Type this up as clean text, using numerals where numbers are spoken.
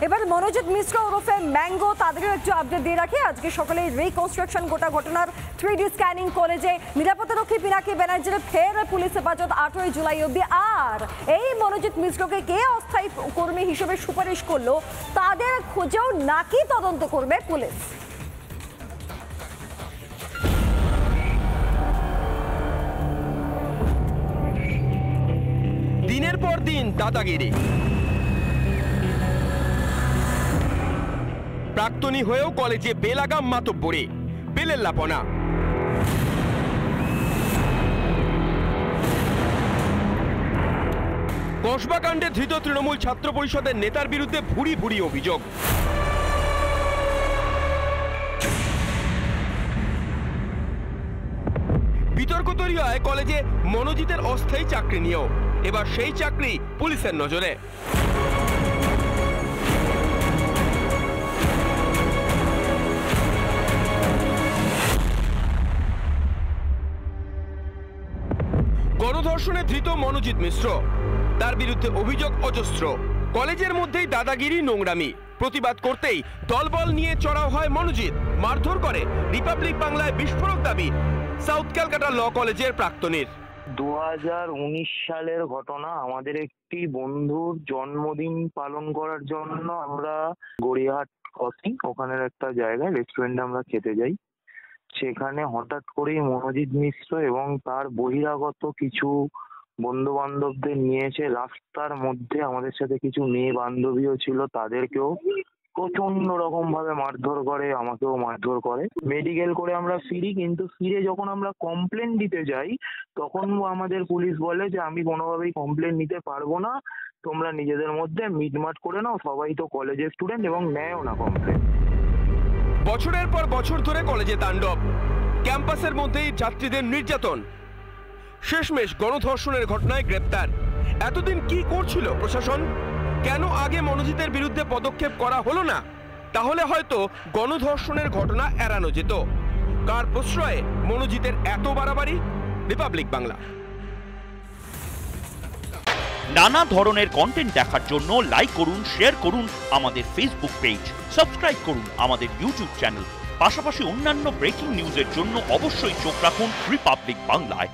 এবার মনোজিৎ মিশ্র ওরফে ম্যাঙ্গো তাদেরও একটু আপডেট দিয়ে রাখি। আজকে সকালে রিকনস্ট্রাকশন গোটা ঘটনার 3D স্ক্যানিং কলেজে নিরাপত্তারক্ষী পিনাকি ব্যানার্জির ফের পুলিশ হেফাজত 8ই জুলাই অবধি। আর এই মনোজিৎ মিশ্রকে কে অস্থায়ী কর্মী হিসেবে সুপারিশ করলো তাদের খোঁজেও নাকি তদন্ত করবে পুলিশ। দিনের পর দিন দাদাগিরি, প্রাক্তনী হয়েও কলেজে বেলাগাম মাতব্বরি, বেলেল্লাপনা। কসবা কাণ্ডে ধৃত তৃণমূল ছাত্র পরিষদের নেতার বিরুদ্ধে ভুরি ভুরি অভিযোগ। বিতর্ক তৈরি হয় কলেজে মনোজিতের অস্থায়ী চাকরি নিয়েও। এবার সেই চাকরি পুলিশের নজরে। গণধর্ষণে ধৃত মনোজিৎ মিশ্র, তার বিরুদ্ধে অভিযোগ অজস্র। কলেজের মধ্যেই দাদাগিরি, নোংরামি। প্রতিবাদ করতেই দলবল নিয়ে চড়াও হয় মনোজিৎ, মারধর করে। রিপাবলিক বাংলায় বিস্ফোরক দাবি সাউথ ক্যালকাটা ল কলেজের প্রাক্তনীর। 2019 সালের ঘটনা। আমাদের একটি বন্ধুর জন্মদিন পালন করার জন্য আমরা গড়িয়াহাট ক্রসিং ওখানের একটা জায়গায় রেস্টুরেন্টে আমরা খেতে যাই। সেখানে হঠাৎ করেই মনোজিৎ মিশ্র এবং তার বহিরাগত কিছু বন্ধু বান্ধবদের নিয়ে এসে রাস্তার মধ্যে আমাদের সাথে কিছু মেয়ে বান্ধবীও ছিল, তাদেরকেও প্রচন্ড রকম ভাবে মারধর করে, আমাকেও মারধর করে। মেডিকেল করে আমরা ফিরি, কিন্তু ফিরে যখন আমরা কমপ্লেন দিতে যাই তখন আমাদের পুলিশ বলে যে আমি কোনোভাবেই কমপ্লেন নিতে পারবো না, তোমরা নিজেদের মধ্যে মিটমাট করে নাও, সবাই তো কলেজের স্টুডেন্ট, এবং নেয়ও না কমপ্লেন। বছরের পর বছর ধরে কলেজে তাণ্ডব, ক্যাম্পাসের মধ্যেই ছাত্রীদের নির্যাতন, শেষমেশ গণধর্ষণের ঘটনায় গ্রেপ্তার। এতদিন কি করছিল প্রশাসন? কেন আগে মনোজিতের বিরুদ্ধে পদক্ষেপ করা হলো না? তাহলে হয়তো গণধর্ষণের ঘটনা এড়ানো যেত। কার প্রশ্রয়ে মনোজিতের এত বাড়াবাড়ি? রিপাবলিক বাংলা। নানা ধরনের কন্টেন্ট দেখার জন্য লাইক করুন, শেয়ার করুন আমাদের ফেসবুক পেজ, সাবস্ক্রাইব করুন আমাদের ইউটিউব চ্যানেল। পাশাপাশি অন্যান্য ব্রেকিং নিউজের জন্য অবশ্যই চোখ রাখুন রিপাবলিক বাংলায়।